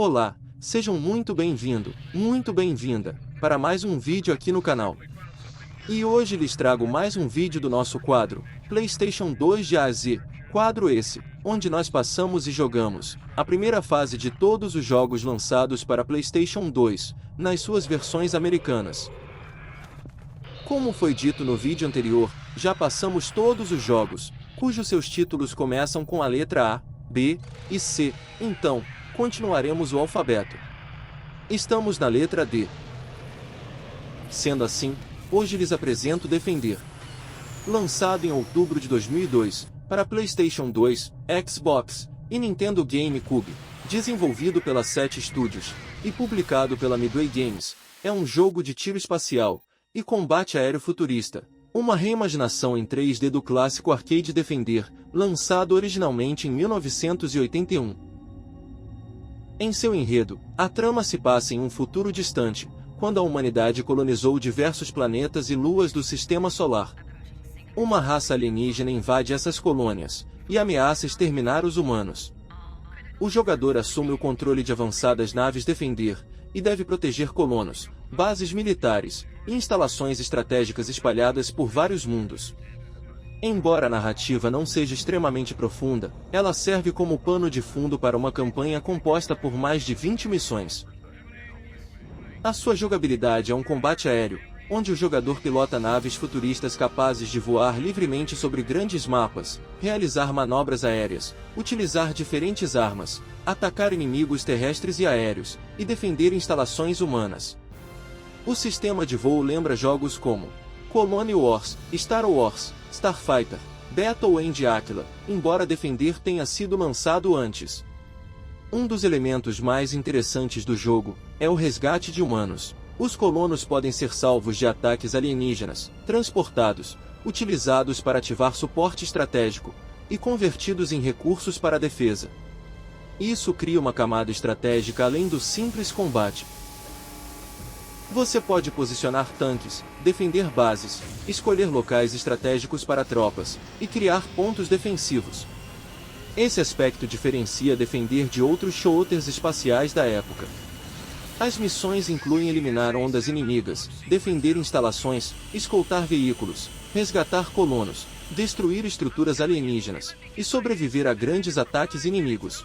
Olá, sejam muito bem-vinda, para mais um vídeo aqui no canal. E hoje lhes trago mais um vídeo do nosso quadro, PlayStation 2 de A a Z, quadro esse, onde nós passamos e jogamos a primeira fase de todos os jogos lançados para PlayStation 2, nas suas versões americanas. Como foi dito no vídeo anterior, já passamos todos os jogos, cujos seus títulos começam com a letra A, B e C, então, continuaremos o alfabeto. Estamos na letra D. Sendo assim, hoje lhes apresento Defender. Lançado em outubro de 2002, para PlayStation 2, Xbox e Nintendo GameCube, desenvolvido pela 7 Studios e publicado pela Midway Games, é um jogo de tiro espacial e combate aéreo futurista, uma reimaginação em 3D do clássico arcade Defender, lançado originalmente em 1981. Em seu enredo, a trama se passa em um futuro distante, quando a humanidade colonizou diversos planetas e luas do sistema solar. Uma raça alienígena invade essas colônias e ameaça exterminar os humanos. O jogador assume o controle de avançadas naves Defender e deve proteger colonos, bases militares e instalações estratégicas espalhadas por vários mundos. Embora a narrativa não seja extremamente profunda, ela serve como pano de fundo para uma campanha composta por mais de 20 missões. A sua jogabilidade é um combate aéreo, onde o jogador pilota naves futuristas capazes de voar livremente sobre grandes mapas, realizar manobras aéreas, utilizar diferentes armas, atacar inimigos terrestres e aéreos, e defender instalações humanas. O sistema de voo lembra jogos como Clone Wars, Star Wars, Starfighter, Battle and Aquila, embora Defender tenha sido lançado antes. Um dos elementos mais interessantes do jogo é o resgate de humanos. Os colonos podem ser salvos de ataques alienígenas, transportados, utilizados para ativar suporte estratégico, e convertidos em recursos para a defesa. Isso cria uma camada estratégica além do simples combate. Você pode posicionar tanques, defender bases, escolher locais estratégicos para tropas, e criar pontos defensivos. Esse aspecto diferencia Defender de outros shooters espaciais da época. As missões incluem eliminar ondas inimigas, defender instalações, escoltar veículos, resgatar colonos, destruir estruturas alienígenas, e sobreviver a grandes ataques inimigos.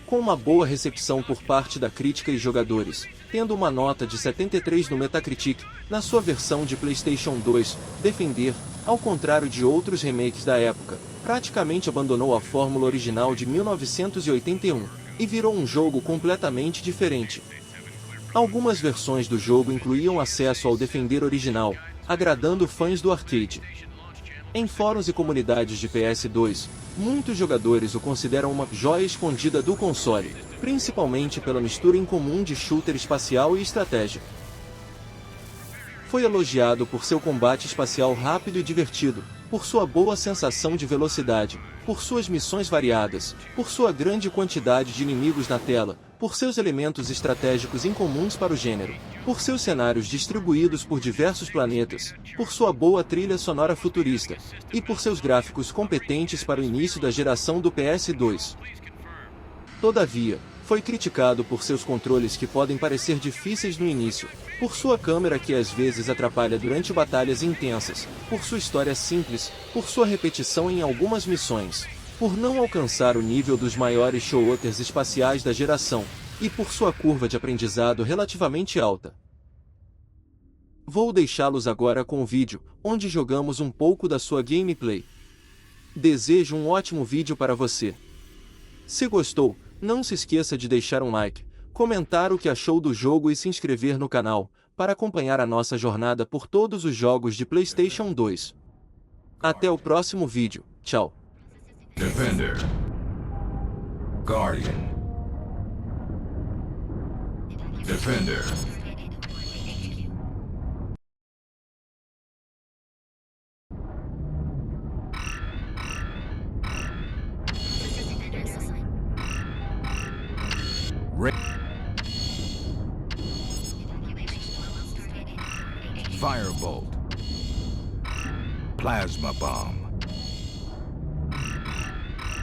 Com uma boa recepção por parte da crítica e jogadores, tendo uma nota de 73 no Metacritic, na sua versão de PlayStation 2, Defender, ao contrário de outros remakes da época, praticamente abandonou a fórmula original de 1981, e virou um jogo completamente diferente. Algumas versões do jogo incluíam acesso ao Defender original, agradando fãs do arcade. Em fóruns e comunidades de PS2, muitos jogadores o consideram uma joia escondida do console, principalmente pela mistura incomum de shooter espacial e estratégia. Foi elogiado por seu combate espacial rápido e divertido, por sua boa sensação de velocidade, por suas missões variadas, por sua grande quantidade de inimigos na tela, por seus elementos estratégicos incomuns para o gênero, por seus cenários distribuídos por diversos planetas, por sua boa trilha sonora futurista, e por seus gráficos competentes para o início da geração do PS2. Todavia, foi criticado por seus controles que podem parecer difíceis no início, por sua câmera que às vezes atrapalha durante batalhas intensas, por sua história simples, por sua repetição em algumas missões, por não alcançar o nível dos maiores shooters espaciais da geração, e por sua curva de aprendizado relativamente alta. Vou deixá-los agora com o vídeo, onde jogamos um pouco da sua gameplay. Desejo um ótimo vídeo para você. Se gostou, não se esqueça de deixar um like, comentar o que achou do jogo e se inscrever no canal, para acompanhar a nossa jornada por todos os jogos de PlayStation 2. Até o próximo vídeo, tchau! Defender, Guardian, Defender, Firebolt, Plasma Bomb,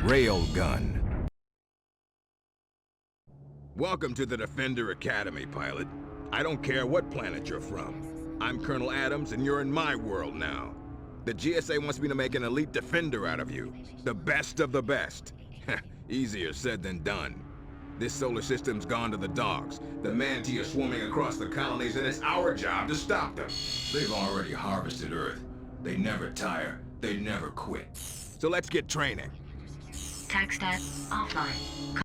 Railgun. Welcome to the Defender Academy, pilot. I don't care what planet you're from. I'm Colonel Adams, and you're in my world now. The GSA wants me to make an elite defender out of you. The best of the best. Easier said than done. This solar system's gone to the dogs. The manti are swarming across the colonies, and it's our job to stop them. They've already harvested Earth. They never tire. They never quit. So let's get training. Tag stat offline.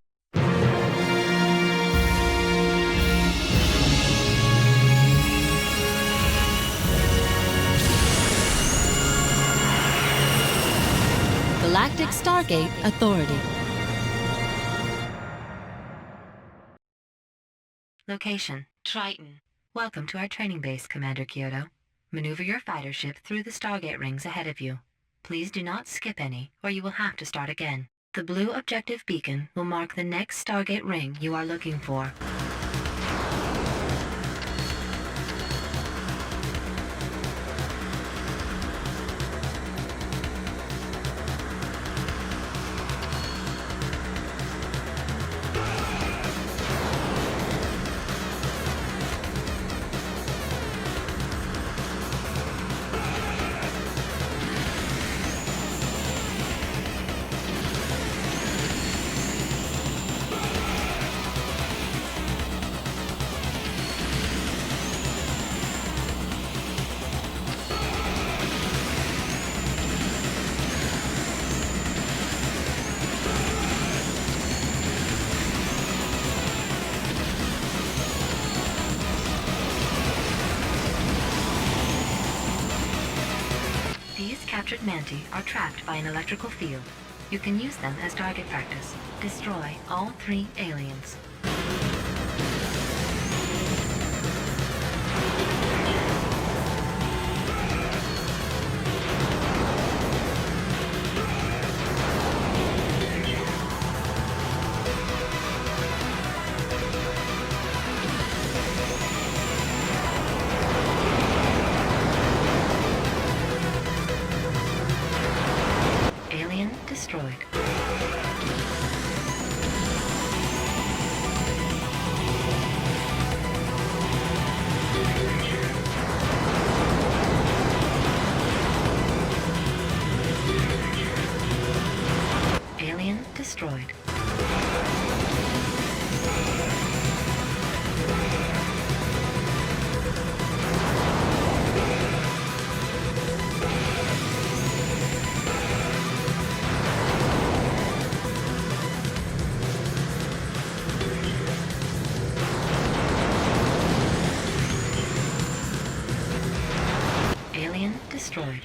Galactic Stargate Authority. Location: Triton. Welcome to our training base, Commander Kyoto. Maneuver your fighter ship through the Stargate rings ahead of you. Please do not skip any, or you will have to start again. The blue objective beacon will mark the next Stargate ring you are looking for. Captured manti are trapped by an electrical field. You can use them as target practice. Destroy all 3 aliens. Destroyed. Alien destroyed. Destroyed.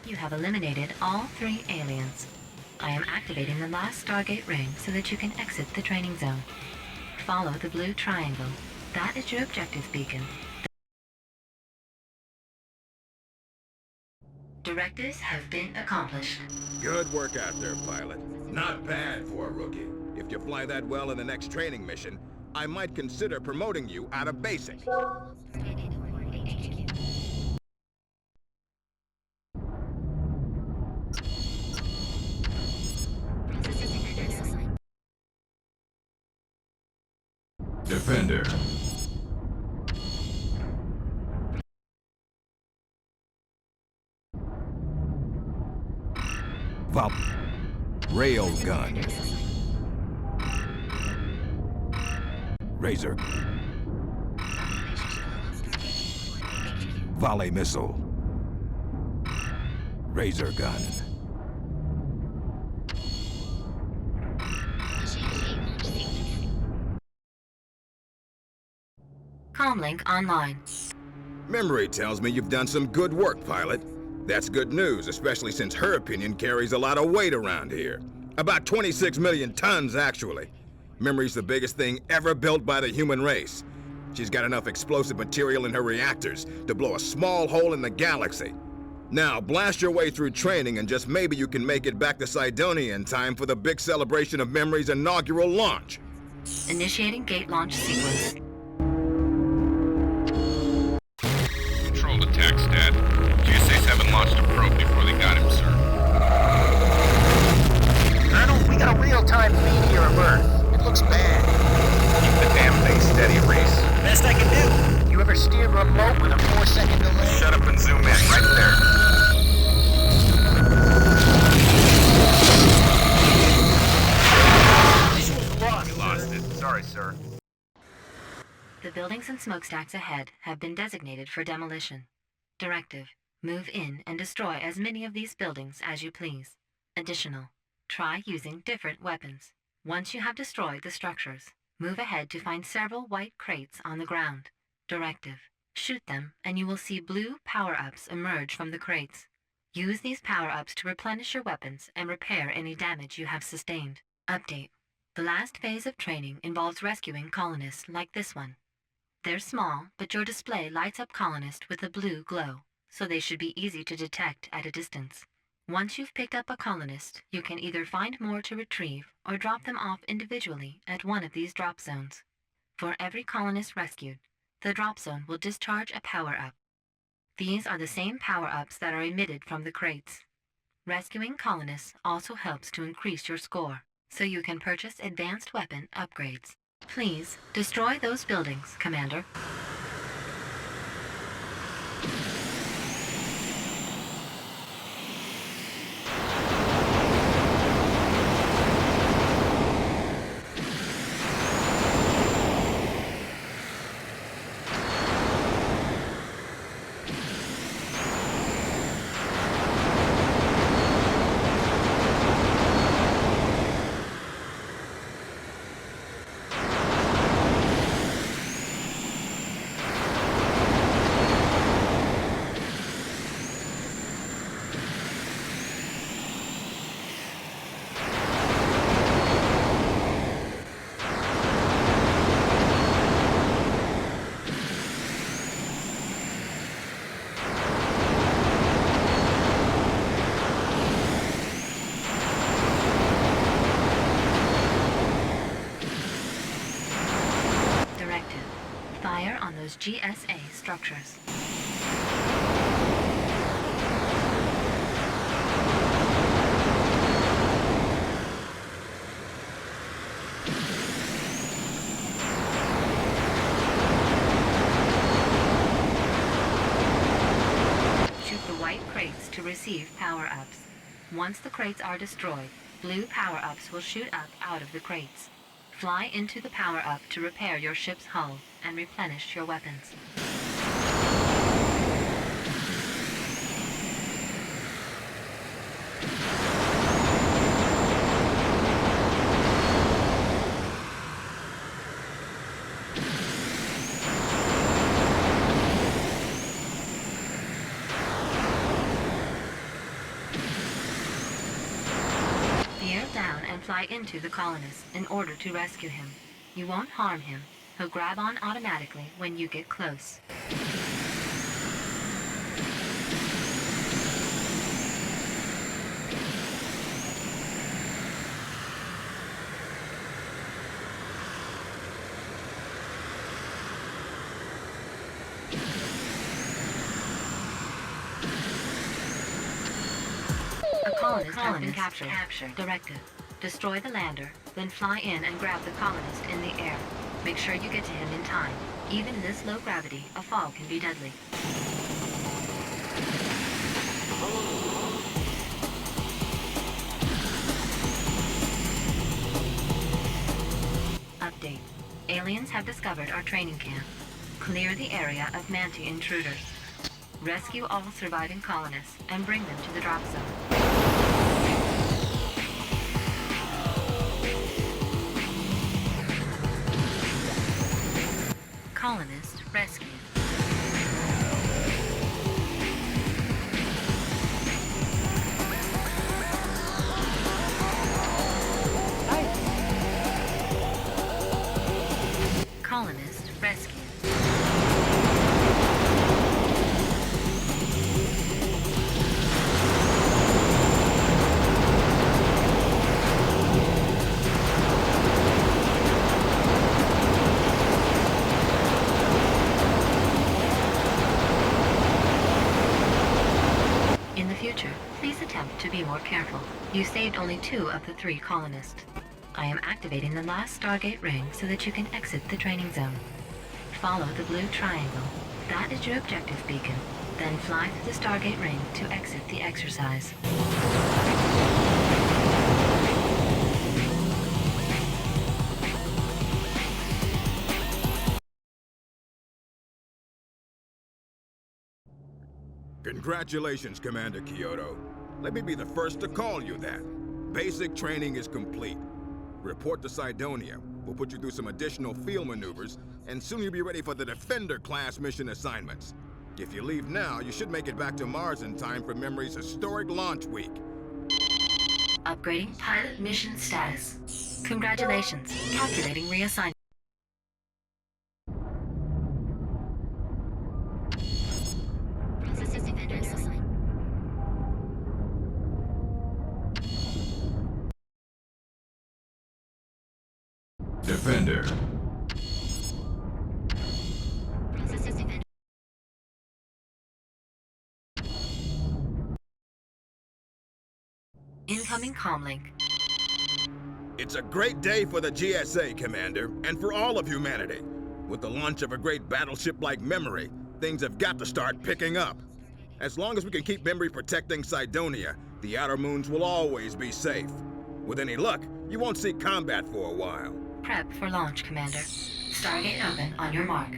You have eliminated all 3 aliens. I am activating the last Stargate ring so that you can exit the training zone. Follow the blue triangle. That is your objective beacon. Directives have been accomplished. Good work out there, pilot. Not bad for a rookie. If you fly that well in the next training mission, I might consider promoting you out of basic. Defender. Rail gun. Razor. Volley missile. Razor gun. Comlink online. Memory tells me you've done some good work, pilot. That's good news, especially since her opinion carries a lot of weight around here. About 26 million tons, actually. Memory's the biggest thing ever built by the human race. She's got enough explosive material in her reactors to blow a small hole in the galaxy. Now, blast your way through training and just maybe you can make it back to Cydonia in time for the big celebration of Memory's inaugural launch. Initiating gate launch sequence. Control attack stat. GSAs haven't launched a probe before they got him, sir. Colonel, we got a real-time feed here of Earth. It looks bad. Keep the Sorry, sir. The buildings and smokestacks ahead have been designated for demolition. Directive: move in and destroy as many of these buildings as you please. Additional: try using different weapons. Once you have destroyed the structures, move ahead to find several white crates on the ground. Directive: shoot them and you will see blue power-ups emerge from the crates. Use these power-ups to replenish your weapons and repair any damage you have sustained. Update: the last phase of training involves rescuing colonists like this one. They're small, but your display lights up colonists with a blue glow, so they should be easy to detect at a distance. Once you've picked up a colonist, you can either find more to retrieve or drop them off individually at one of these drop zones. For every colonist rescued, the drop zone will discharge a power-up. These are the same power-ups that are emitted from the crates. Rescuing colonists also helps to increase your score, so you can purchase advanced weapon upgrades. Please, destroy those buildings, Commander. Fire on those GSA structures. Shoot the white crates to receive power-ups. Once the crates are destroyed, blue power-ups will shoot up out of the crates. Fly into the power-up to repair your ship's hull and replenish your weapons. Veer down and fly into the colonist in order to rescue him. You won't harm him. He'll grab on automatically when you get close. A colonist has been captured. Directive: destroy the lander, then fly in and grab the colonist in the air. Make sure you get to him in time. Even in this low gravity, a fall can be deadly. Update: aliens have discovered our training camp. Clear the area of Manti intruders. Rescue all surviving colonists and bring them to the drop zone. Colonist rescued. Colonist rescued. In the future, please attempt to be more careful. You saved only 2 of the 3 colonists. I am activating the last Stargate ring so that you can exit the training zone. Follow the blue triangle. That is your objective beacon. Then fly through the Stargate ring to exit the exercise. Congratulations, Commander Kyoto. Let me be the first to call you that. Basic training is complete. Report to Cydonia. We'll put you through some additional field maneuvers, and soon you'll be ready for the Defender-class mission assignments. If you leave now, you should make it back to Mars in time for Memory's historic launch week. Upgrading pilot mission status. Congratulations. Calculating reassignment. Defender. Incoming comlink. It's a great day for the GSA, Commander, and for all of humanity. With the launch of a great battleship like Memory, things have got to start picking up. As long as we can keep Memory protecting Cydonia, the outer moons will always be safe. With any luck, you won't see combat for a while. Prep for launch, Commander. Stargate open on your mark.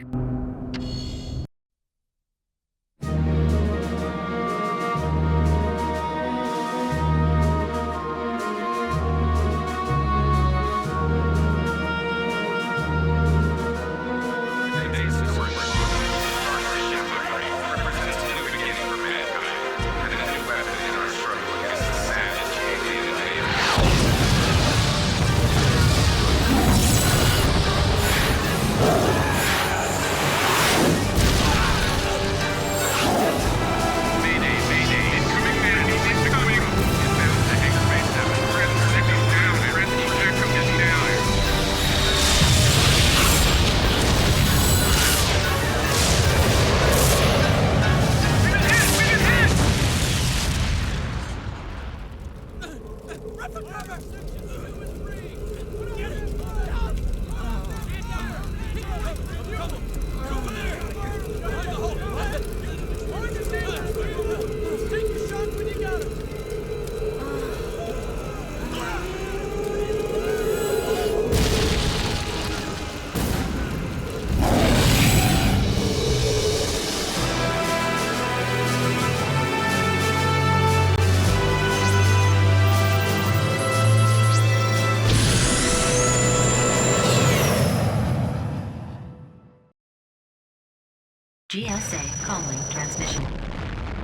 GSA comlink transmission.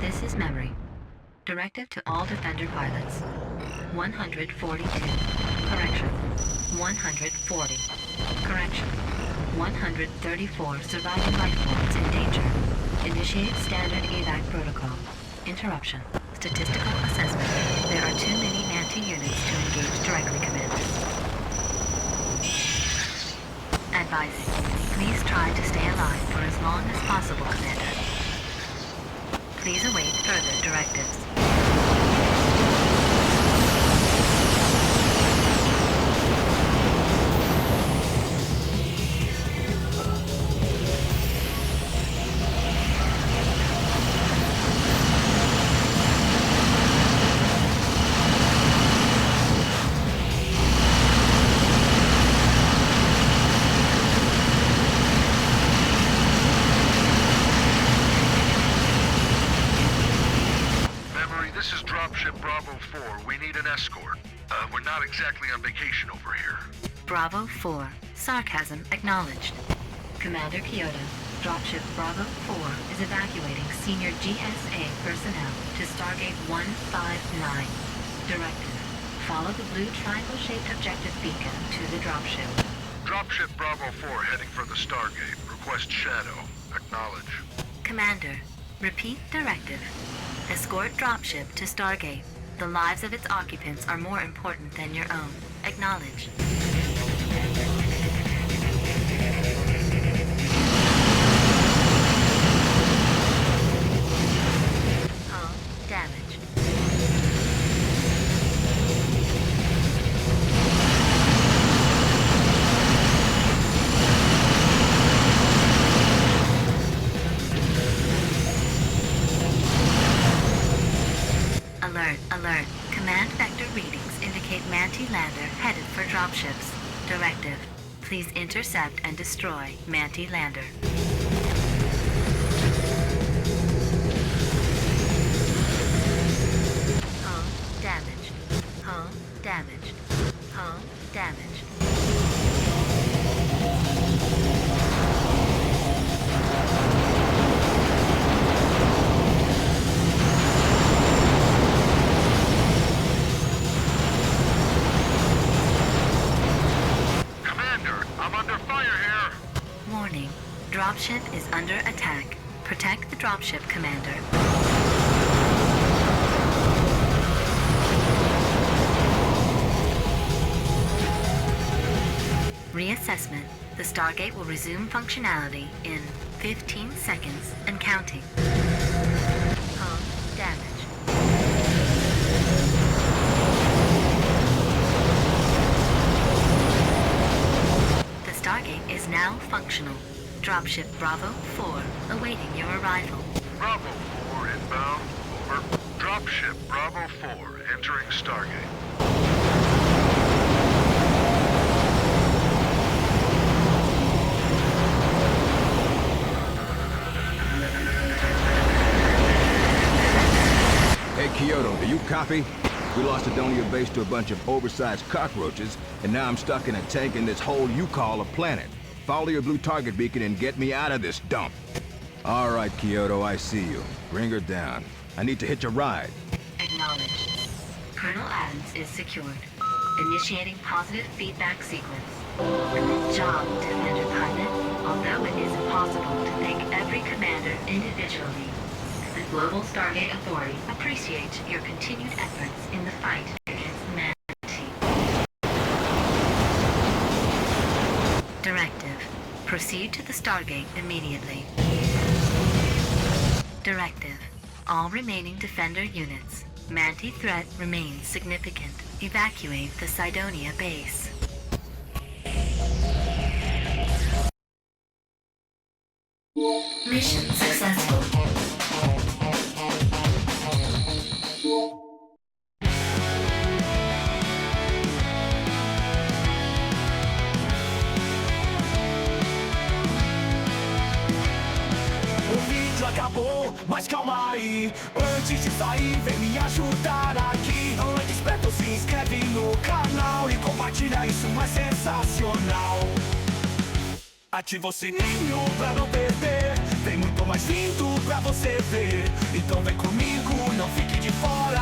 This is Memory. Directive to all Defender pilots. 142. Correction. 140. Correction. 134 surviving life forms in danger. Initiate standard evac protocol. Interruption. Statistical assessment. There are too many anti-units to engage directly, Commander. Advising. Please try to stay alive for as long as possible, Commander. Please await further directives. Exactly on vacation over here. Bravo 4. Sarcasm acknowledged. Commander Kyoto, dropship Bravo 4 is evacuating senior GSA personnel to Stargate 159. Directive. Follow the blue triangle-shaped objective beacon to the dropship. Dropship Bravo 4 heading for the Stargate. Request Shadow. Acknowledge. Commander, repeat directive. Escort dropship to Stargate. The lives of its occupants are more important than your own. Acknowledge. Hull damaged. Alert, alert. Command vector readings indicate Manti lander headed for dropships. Directive. Please intercept and destroy Manti lander. damaged. Home damaged. Commander, I'm under fire here. Warning. Dropship is under attack. Protect the dropship, Commander. Reassessment. The Stargate will resume functionality in 15 seconds and counting. Home damage. The Stargate is now functional. Dropship Bravo 4 awaiting your arrival. Bravo 4 inbound. Over. Dropship Bravo 4 entering Stargate. Hey, Kyoto, do you copy? We lost Adonia base to a bunch of oversized cockroaches, and now I'm stuck in a tank in this hole you call a planet. Follow your blue target beacon and get me out of this dump. All right, Kyoto, I see you. Bring her down. I need to hitch a ride. Acknowledged. Colonel Adams is secured. Initiating positive feedback sequence. Good job, Defender Pilot. Although it is impossible to thank every commander individually, the Global Stargate Authority appreciates your continued efforts in the fight against humanity. Directive. Proceed to the Stargate immediately. Directive. All remaining Defender units. Manti threat remains significant. Evacuate the Cydonia base. Mission successful. O vídeo acabou, mas calma aí. Antes de sair, vem me ajudar aqui. Antes, aperta o se inscreve no canal e compartilha isso, mas sensacional. Ativa o sininho pra não perder. Tem muito mais vindo pra você ver. Então vem comigo, não fique de fora.